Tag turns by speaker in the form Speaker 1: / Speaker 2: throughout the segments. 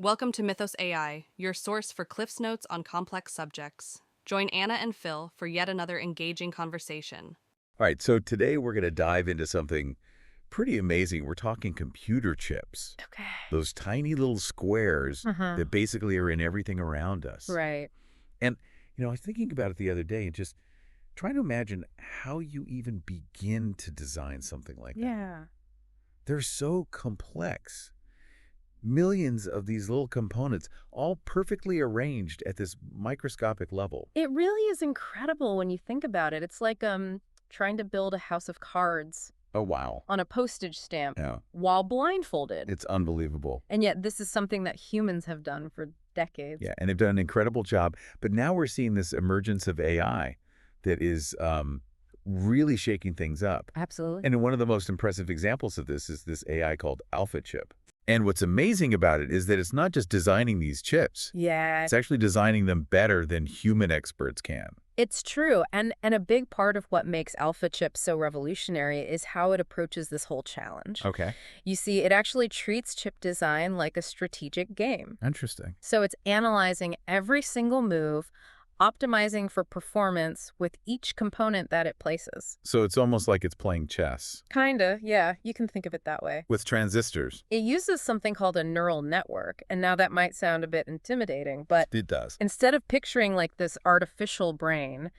Speaker 1: Welcome to Mythos AI, your source for Cliff's Notes on complex subjects. Join Anna and Phil for yet another engaging conversation.
Speaker 2: All right, so today we're going to dive into something pretty amazing. We're talking computer chips,
Speaker 3: Okay.
Speaker 2: those tiny little squares that basically are in everything around us.
Speaker 3: Right.
Speaker 2: And, I was thinking about it the other day and just trying to imagine how you even begin to design something like that.
Speaker 3: Yeah.
Speaker 2: They're so complex. Millions of these little components, all perfectly arranged at this microscopic level.
Speaker 3: It really is incredible when you think about it. It's like trying to build a house of cards
Speaker 2: Oh, wow.
Speaker 3: on a postage stamp
Speaker 2: Yeah,
Speaker 3: while blindfolded.
Speaker 2: it's unbelievable.
Speaker 3: And yet this is something that humans have done for decades.
Speaker 2: Yeah, and they've done an incredible job. But now we're seeing this emergence of AI that is really shaking things up.
Speaker 3: Absolutely.
Speaker 2: And one of the most impressive examples of this is this AI called AlphaChip. And what's amazing about it is that it's not just designing these chips.
Speaker 3: Yeah,
Speaker 2: It's actually designing them better than human experts can.
Speaker 3: it's true. And a big part of what makes AlphaChip so revolutionary is how it approaches this whole challenge.
Speaker 2: Okay.
Speaker 3: You see, it actually treats chip design like a strategic game.
Speaker 2: Interesting.
Speaker 3: So it's analyzing every single move, optimizing for performance with each component that it places.
Speaker 2: So it's almost like it's playing chess
Speaker 3: Kinda, yeah, you can think of it that way.
Speaker 2: with transistors.
Speaker 3: It uses something called a neural network, and now that might sound a bit intimidating, but
Speaker 2: It does.
Speaker 3: instead of picturing like this artificial brain,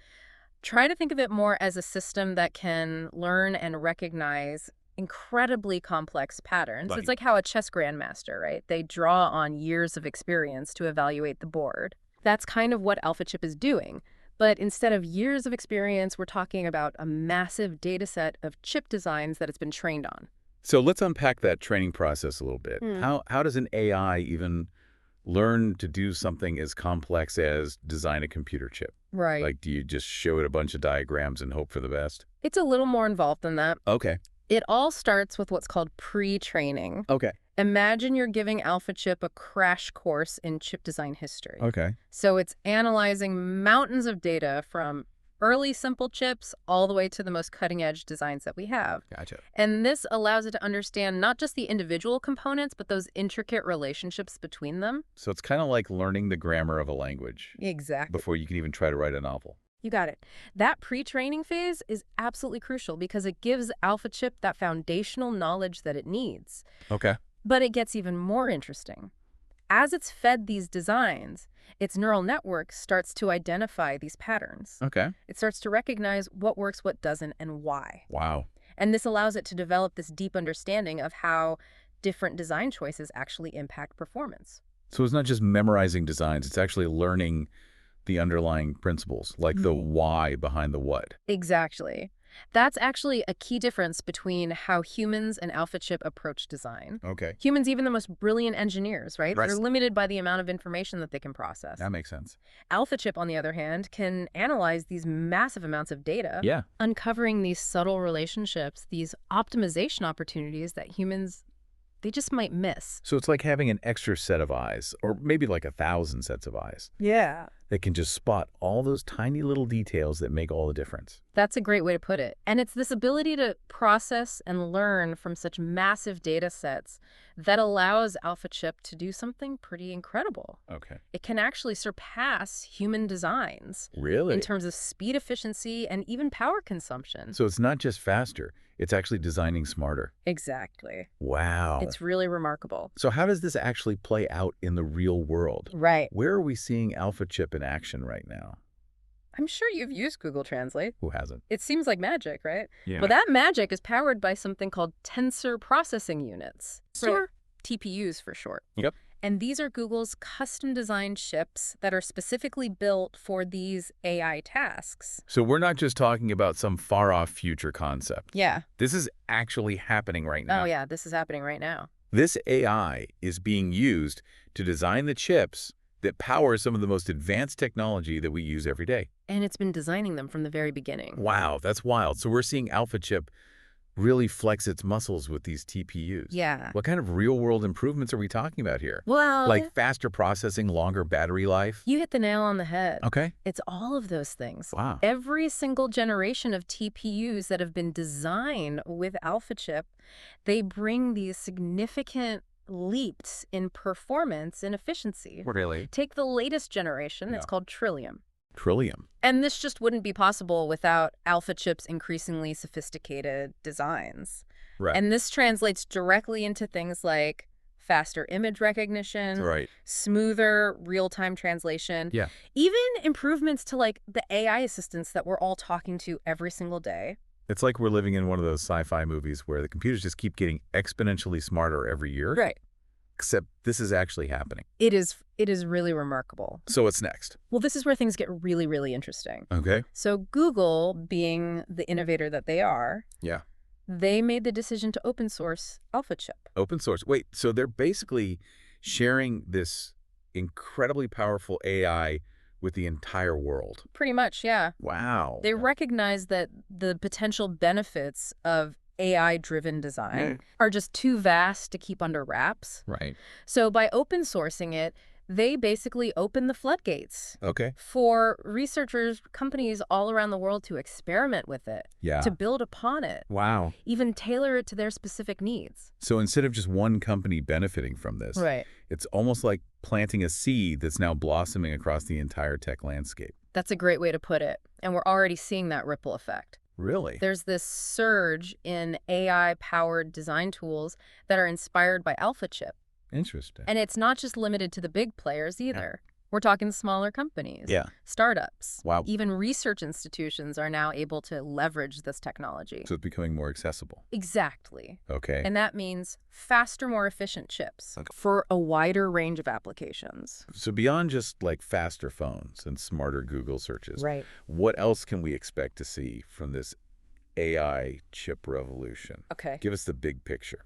Speaker 3: try to think of it more as a system that can learn and recognize incredibly complex patterns.
Speaker 2: Right.
Speaker 3: It's like how a chess grandmaster, right? They draw on years of experience to evaluate the board. That's kind of what AlphaChip is doing. But instead of years of experience, we're talking about a massive data set of chip designs that it's been trained on.
Speaker 2: So let's unpack that training process a little bit.
Speaker 3: Hmm.
Speaker 2: How does an AI even learn to do something as complex as design a computer chip?
Speaker 3: Right.
Speaker 2: Like, do you just show it a bunch of diagrams and hope for the best?
Speaker 3: It's a little more involved than that.
Speaker 2: Okay.
Speaker 3: It all starts with what's called pre-training.
Speaker 2: Okay.
Speaker 3: Imagine you're giving AlphaChip a crash course in chip design history.
Speaker 2: Okay.
Speaker 3: So it's analyzing mountains of data from early simple chips all the way to the most cutting-edge designs that we have.
Speaker 2: Gotcha.
Speaker 3: And this allows it to understand not just the individual components, but those intricate relationships between them.
Speaker 2: So it's kind of like learning the grammar of a language
Speaker 3: Exactly.
Speaker 2: before you can even try to write a novel.
Speaker 3: You got it. That pre-training phase is absolutely crucial because it gives AlphaChip that foundational knowledge that it needs.
Speaker 2: Okay.
Speaker 3: But it gets even more interesting. As it's fed these designs, its neural network starts to identify these patterns.
Speaker 2: Okay.
Speaker 3: It starts to recognize what works, what doesn't, and why.
Speaker 2: Wow.
Speaker 3: And this allows it to develop this deep understanding of how different design choices actually impact performance.
Speaker 2: So it's not just memorizing designs, it's actually learning the underlying principles, like the why behind the what.
Speaker 3: Exactly. That's actually a key difference between how humans and AlphaChip approach design.
Speaker 2: Okay.
Speaker 3: Humans, even the most brilliant engineers, right?
Speaker 2: Right.
Speaker 3: They're limited by the amount of information that they can process.
Speaker 2: That makes sense.
Speaker 3: AlphaChip, on the other hand, can analyze these massive amounts of data,
Speaker 2: Yeah.
Speaker 3: uncovering these subtle relationships, these optimization opportunities that humans, they just might miss.
Speaker 2: So it's like having an extra set of eyes, or maybe like 1,000 sets of eyes,
Speaker 3: Yeah.
Speaker 2: that can just spot all those tiny little details that make all the difference.
Speaker 3: That's a great way to put it. And it's this ability to process and learn from such massive data sets that allows AlphaChip to do something pretty incredible.
Speaker 2: Okay.
Speaker 3: It can actually surpass human designs
Speaker 2: Really?
Speaker 3: in terms of speed, efficiency, and even power consumption.
Speaker 2: So it's not just faster, it's actually designing smarter.
Speaker 3: Exactly.
Speaker 2: Wow.
Speaker 3: It's really remarkable.
Speaker 2: So how does this actually play out in the real world?
Speaker 3: Right.
Speaker 2: Where are we seeing AlphaChip in action right now?
Speaker 3: I'm sure you've used Google Translate.
Speaker 2: Who hasn't?
Speaker 3: It seems like magic, right?
Speaker 2: Yeah.
Speaker 3: Well, that magic is powered by something called tensor processing units, or TPUs for short.
Speaker 2: Yep.
Speaker 3: And these are Google's custom-designed chips that are specifically built for these AI tasks.
Speaker 2: So we're not just talking about some far-off future concept.
Speaker 3: Yeah.
Speaker 2: This is actually happening right now.
Speaker 3: Oh, yeah, this is happening right now.
Speaker 2: This AI is being used to design the chips that power some of the most advanced technology that we use every day.
Speaker 3: And it's been designing them from the very beginning.
Speaker 2: Wow, that's wild. So we're seeing AlphaChip really flex its muscles with these TPUs.
Speaker 3: Yeah.
Speaker 2: What kind of real-world improvements are we talking about here?
Speaker 3: Well,
Speaker 2: Like faster processing, longer battery life?
Speaker 3: you hit the nail on the head.
Speaker 2: Okay.
Speaker 3: It's all of those things.
Speaker 2: Wow.
Speaker 3: Every single generation of TPUs that have been designed with AlphaChip, they bring these significant leaps in performance and efficiency.
Speaker 2: Really?
Speaker 3: Take the latest generation, it's called Trillium.
Speaker 2: Trillium.
Speaker 3: And this just wouldn't be possible without AlphaChip's increasingly sophisticated designs.
Speaker 2: Right.
Speaker 3: And this translates directly into things like faster image recognition,
Speaker 2: Right.
Speaker 3: smoother real-time translation,
Speaker 2: Yeah.
Speaker 3: even improvements to like the AI assistants that we're all talking to every single day.
Speaker 2: It's like we're living in one of those sci-fi movies where the computers just keep getting exponentially smarter every year.
Speaker 3: Right.
Speaker 2: Except this is actually happening.
Speaker 3: It is really remarkable.
Speaker 2: So what's next?
Speaker 3: Well, this is where things get really, really interesting.
Speaker 2: Okay.
Speaker 3: So Google, being the innovator that they are,
Speaker 2: Yeah.
Speaker 3: they made the decision to open source AlphaChip.
Speaker 2: Open source. Wait, so they're basically sharing this incredibly powerful AI with the entire world.
Speaker 3: Pretty much, yeah.
Speaker 2: Wow.
Speaker 3: They recognize that the potential benefits of AI-driven design are just too vast to keep under wraps.
Speaker 2: Right.
Speaker 3: So by open sourcing it, they basically open the floodgates
Speaker 2: Okay.
Speaker 3: for researchers, companies all around the world to experiment with it,
Speaker 2: Yeah.
Speaker 3: to build upon it,
Speaker 2: Wow.
Speaker 3: even tailor it to their specific needs.
Speaker 2: So instead of just one company benefiting from this,
Speaker 3: Right.
Speaker 2: it's almost like planting a seed that's now blossoming across the entire tech landscape.
Speaker 3: That's a great way to put it. And we're already seeing that ripple effect.
Speaker 2: Really?
Speaker 3: There's this surge in AI-powered design tools that are inspired by AlphaChip.
Speaker 2: Interesting.
Speaker 3: And it's not just limited to the big players either. We're talking smaller companies,
Speaker 2: Yeah.
Speaker 3: startups.
Speaker 2: Wow.
Speaker 3: Even research institutions are now able to leverage this technology.
Speaker 2: So it's becoming more accessible.
Speaker 3: Exactly.
Speaker 2: Okay.
Speaker 3: And that means faster, more efficient chips
Speaker 2: Okay.
Speaker 3: for a wider range of applications.
Speaker 2: So beyond just like faster phones and smarter Google searches,
Speaker 3: Right.
Speaker 2: what else can we expect to see from this AI chip revolution?
Speaker 3: Okay.
Speaker 2: Give us the big picture.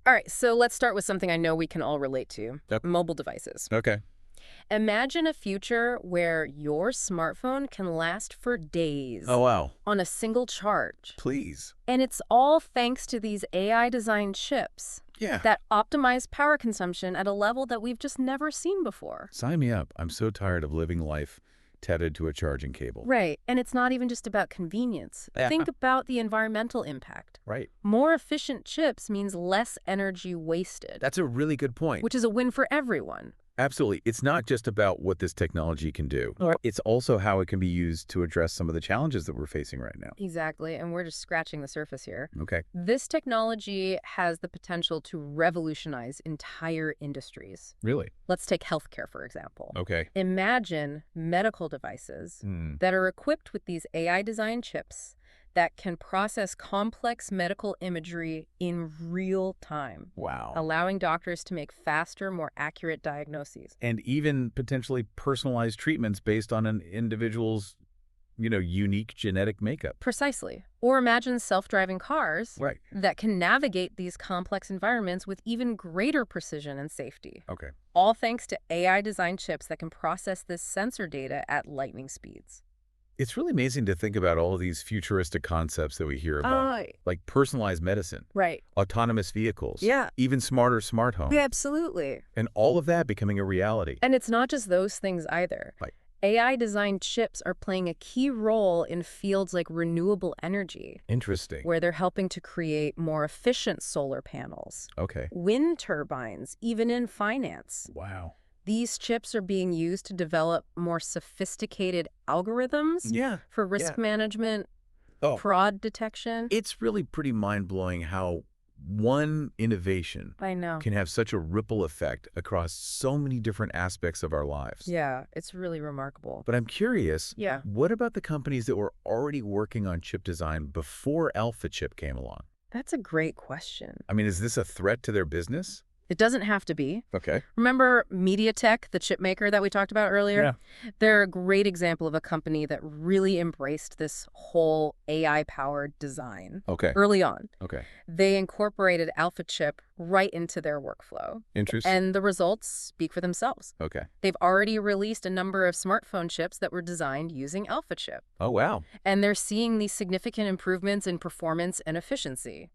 Speaker 3: All right, so let's start with something I know we can all relate to.
Speaker 2: Yep.
Speaker 3: Mobile devices.
Speaker 2: Okay.
Speaker 3: Imagine a future where your smartphone can last for days
Speaker 2: Oh, wow.
Speaker 3: on a single charge.
Speaker 2: Please.
Speaker 3: And it's all thanks to these AI-designed chips
Speaker 2: Yeah.
Speaker 3: that optimize power consumption at a level that we've just never seen before.
Speaker 2: Sign me up. I'm so tired of living life tethered to a charging cable.
Speaker 3: Right, and it's not even just about convenience.
Speaker 2: Yeah.
Speaker 3: Think about the environmental impact.
Speaker 2: Right.
Speaker 3: More efficient chips means less energy wasted,
Speaker 2: That's a really good point.
Speaker 3: which is a win for everyone.
Speaker 2: Absolutely. It's not just about what this technology can do. It's also how it can be used to address some of the challenges that we're facing right now.
Speaker 3: Exactly, and we're just scratching the surface here.
Speaker 2: Okay.
Speaker 3: This technology has the potential to revolutionize entire industries.
Speaker 2: Really?
Speaker 3: Let's take healthcare, for example.
Speaker 2: Okay.
Speaker 3: Imagine medical devices that are equipped with these AI-designed chips that can process complex medical imagery in real time,
Speaker 2: Wow.
Speaker 3: allowing doctors to make faster, more accurate diagnoses.
Speaker 2: And even potentially personalized treatments based on an individual's, unique genetic makeup.
Speaker 3: Precisely. Or imagine self-driving cars
Speaker 2: Right.
Speaker 3: that can navigate these complex environments with even greater precision and safety.
Speaker 2: Okay.
Speaker 3: All thanks to AI-designed chips that can process this sensor data at lightning speeds.
Speaker 2: It's really amazing to think about all of these futuristic concepts that we hear about, like personalized medicine,
Speaker 3: Right.
Speaker 2: autonomous vehicles,
Speaker 3: Yeah.
Speaker 2: even smarter smart homes,
Speaker 3: Yeah, absolutely.
Speaker 2: and all of that becoming a reality.
Speaker 3: And it's not just those things either.
Speaker 2: Right.
Speaker 3: AI-designed chips are playing a key role in fields like renewable energy,
Speaker 2: Interesting.
Speaker 3: where they're helping to create more efficient solar panels,
Speaker 2: Okay.
Speaker 3: wind turbines, even in finance.
Speaker 2: Wow.
Speaker 3: These chips are being used to develop more sophisticated algorithms
Speaker 2: Yeah.
Speaker 3: for risk management,
Speaker 2: Oh.
Speaker 3: fraud detection.
Speaker 2: It's really pretty mind-blowing how one innovation
Speaker 3: I know.
Speaker 2: can have such a ripple effect across so many different aspects of our lives.
Speaker 3: Yeah, it's really remarkable.
Speaker 2: But I'm curious,
Speaker 3: Yeah.
Speaker 2: what about the companies that were already working on chip design before AlphaChip came along?
Speaker 3: That's a great question.
Speaker 2: I mean, is this a threat to their business?
Speaker 3: It doesn't have to be.
Speaker 2: Okay.
Speaker 3: Remember MediaTek, the chip maker that we talked about earlier?
Speaker 2: Yeah.
Speaker 3: They're a great example of a company that really embraced this whole AI-powered design
Speaker 2: Okay.
Speaker 3: early on.
Speaker 2: Okay.
Speaker 3: They incorporated AlphaChip right into their workflow.
Speaker 2: Interesting.
Speaker 3: And the results speak for themselves.
Speaker 2: Okay.
Speaker 3: They've already released a number of smartphone chips that were designed using AlphaChip.
Speaker 2: Oh, wow.
Speaker 3: And they're seeing these significant improvements in performance and efficiency.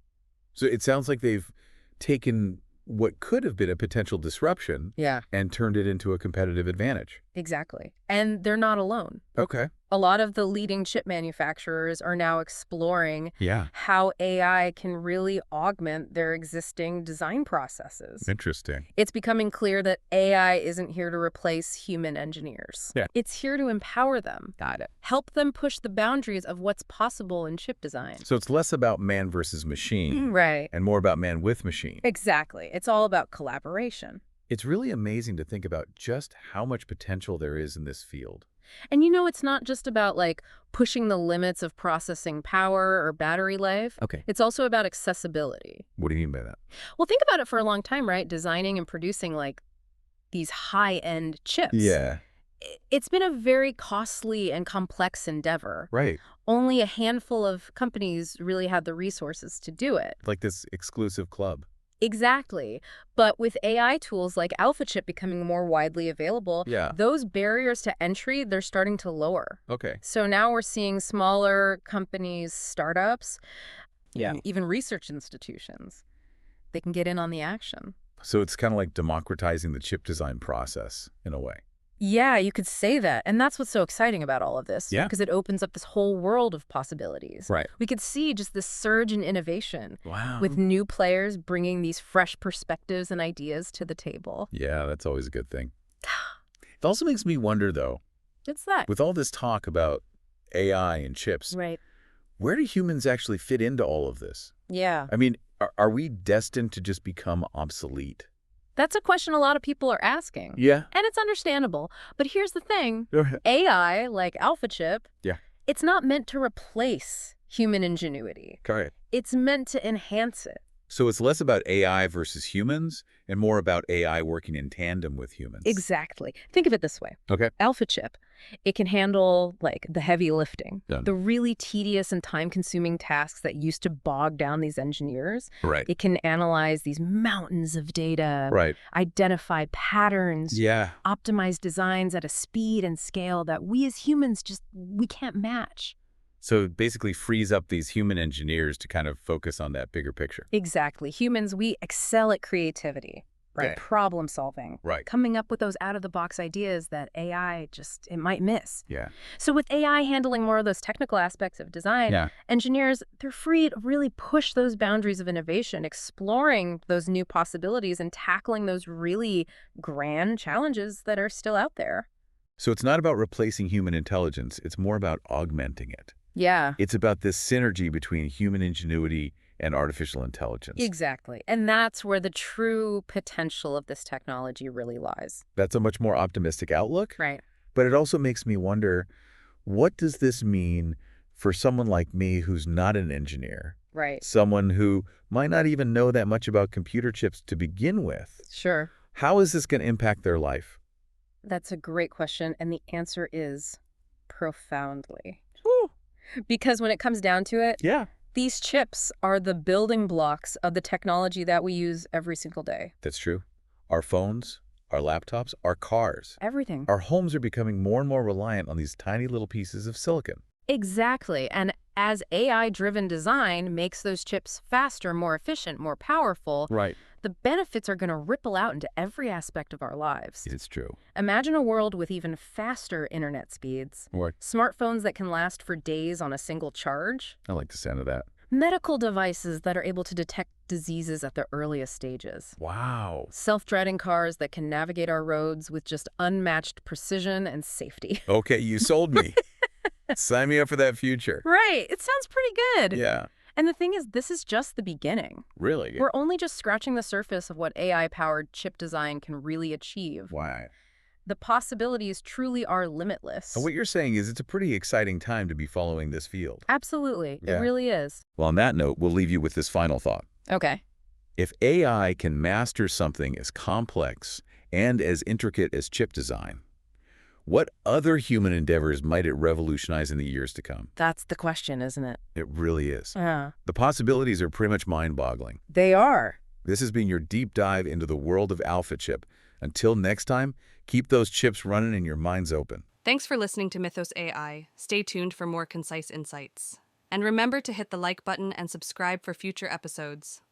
Speaker 2: So it sounds like they've taken what could have been a potential disruption
Speaker 3: Yeah,
Speaker 2: and turned it into a competitive advantage.
Speaker 3: exactly. And they're not alone.
Speaker 2: Okay.
Speaker 3: A lot of the leading chip manufacturers are now exploring
Speaker 2: Yeah.
Speaker 3: how AI can really augment their existing design processes.
Speaker 2: Interesting.
Speaker 3: It's becoming clear that AI isn't here to replace human engineers.
Speaker 2: Yeah.
Speaker 3: It's here to empower them,
Speaker 2: Got it.
Speaker 3: help them push the boundaries of what's possible in chip design.
Speaker 2: So it's less about man versus machine
Speaker 3: Right.
Speaker 2: and more about man with machine.
Speaker 3: Exactly. It's all about collaboration.
Speaker 2: It's really amazing to think about just how much potential there is in this field.
Speaker 3: And it's not just about pushing the limits of processing power or battery life.
Speaker 2: Okay.
Speaker 3: It's also about accessibility.
Speaker 2: What do you mean by that?
Speaker 3: Well, think about it for a long time, right? Designing and producing these high-end chips.
Speaker 2: Yeah.
Speaker 3: It's been a very costly and complex endeavor.
Speaker 2: Right.
Speaker 3: Only a handful of companies really had the resources to do it.
Speaker 2: Like this exclusive club.
Speaker 3: Exactly. But with AI tools like AlphaChip becoming more widely available,
Speaker 2: Yeah.
Speaker 3: those barriers to entry, they're starting to lower.
Speaker 2: Okay.
Speaker 3: So now we're seeing smaller companies, startups,
Speaker 2: Yeah.
Speaker 3: even research institutions. They can get in on the action.
Speaker 2: So it's kind of like democratizing the chip design process in a way.
Speaker 3: Yeah, you could say that. And that's what's so exciting about all of this.
Speaker 2: Yeah.
Speaker 3: Because it opens up this whole world of possibilities.
Speaker 2: Right.
Speaker 3: We could see just this surge in innovation
Speaker 2: Wow.
Speaker 3: with new players bringing these fresh perspectives and ideas to the table.
Speaker 2: Yeah, that's always a good thing. It also makes me wonder, though,
Speaker 3: It's that.
Speaker 2: with all this talk about AI and chips,
Speaker 3: Right.
Speaker 2: where do humans actually fit into all of this?
Speaker 3: Yeah.
Speaker 2: I mean, are we destined to just become obsolete?
Speaker 3: That's a question a lot of people are asking.
Speaker 2: Yeah.
Speaker 3: And it's understandable. But here's the thing.
Speaker 2: Go ahead.
Speaker 3: AI, like AlphaChip,
Speaker 2: Yeah.
Speaker 3: it's not meant to replace human ingenuity.
Speaker 2: Correct.
Speaker 3: It's meant to enhance it.
Speaker 2: So it's less about AI versus humans and more about AI working in tandem with humans.
Speaker 3: Exactly. Think of it this way.
Speaker 2: Okay.
Speaker 3: AlphaChip, it can handle the heavy lifting,
Speaker 2: Done.
Speaker 3: the really tedious and time-consuming tasks that used to bog down these engineers.
Speaker 2: Right.
Speaker 3: It can analyze these mountains of data,
Speaker 2: Right.
Speaker 3: identify patterns,
Speaker 2: Yeah.
Speaker 3: optimize designs at a speed and scale that we as humans we can't match.
Speaker 2: So it basically frees up these human engineers to kind of focus on that bigger picture.
Speaker 3: Exactly. Humans, we excel at creativity, right?
Speaker 2: Okay.
Speaker 3: Problem solving,
Speaker 2: Right.
Speaker 3: coming up with those out-of-the-box ideas that AI it might miss.
Speaker 2: Yeah.
Speaker 3: So with AI handling more of those technical aspects of design,
Speaker 2: Yeah.
Speaker 3: engineers, they're free to really push those boundaries of innovation, exploring those new possibilities and tackling those really grand challenges that are still out there.
Speaker 2: So it's not about replacing human intelligence. It's more about augmenting it.
Speaker 3: Yeah.
Speaker 2: It's about this synergy between human ingenuity and artificial intelligence.
Speaker 3: Exactly. And that's where the true potential of this technology really lies.
Speaker 2: That's a much more optimistic outlook.
Speaker 3: Right.
Speaker 2: But it also makes me wonder, what does this mean for someone like me who's not an engineer?
Speaker 3: Right.
Speaker 2: Someone who might not even know that much about computer chips to begin with.
Speaker 3: Sure.
Speaker 2: How is this going to impact their life?
Speaker 3: That's a great question. And the answer is profoundly.
Speaker 2: Woo.
Speaker 3: Because when it comes down to it,
Speaker 2: Yeah.
Speaker 3: these chips are the building blocks of the technology that we use every single day.
Speaker 2: That's true. Our phones, our laptops, our cars.
Speaker 3: Everything.
Speaker 2: Our homes are becoming more and more reliant on these tiny little pieces of silicon.
Speaker 3: Exactly. And as AI-driven design makes those chips faster, more efficient, more powerful,
Speaker 2: Right.
Speaker 3: the benefits are going to ripple out into every aspect of our lives.
Speaker 2: It's true.
Speaker 3: Imagine a world with even faster internet speeds,
Speaker 2: Right.
Speaker 3: smartphones that can last for days on a single charge,
Speaker 2: I like the sound of that.
Speaker 3: medical devices that are able to detect diseases at the earliest stages,
Speaker 2: Wow.
Speaker 3: self-driving cars that can navigate our roads with just unmatched precision and safety.
Speaker 2: Okay, you sold me. Sign me up for that future.
Speaker 3: Right. It sounds pretty good.
Speaker 2: Yeah.
Speaker 3: And the thing is, this is just the beginning.
Speaker 2: Really?
Speaker 3: We're only just scratching the surface of what AI-powered chip design can really achieve.
Speaker 2: Wow.
Speaker 3: The possibilities truly are limitless.
Speaker 2: And what you're saying is it's a pretty exciting time to be following this field.
Speaker 3: Absolutely.
Speaker 2: Yeah.
Speaker 3: It really is.
Speaker 2: Well, on that note, we'll leave you with this final thought.
Speaker 3: Okay.
Speaker 2: If AI can master something as complex and as intricate as chip design, what other human endeavors might it revolutionize in the years to come?
Speaker 3: That's the question, isn't it?
Speaker 2: It really is.
Speaker 3: Yeah.
Speaker 2: The possibilities are pretty much mind-boggling.
Speaker 3: They are.
Speaker 2: This has been your deep dive into the world of AlphaChip. Until next time, keep those chips running and your minds open.
Speaker 1: Thanks for listening to Mythos AI. Stay tuned for more concise insights. And remember to hit the like button and subscribe for future episodes.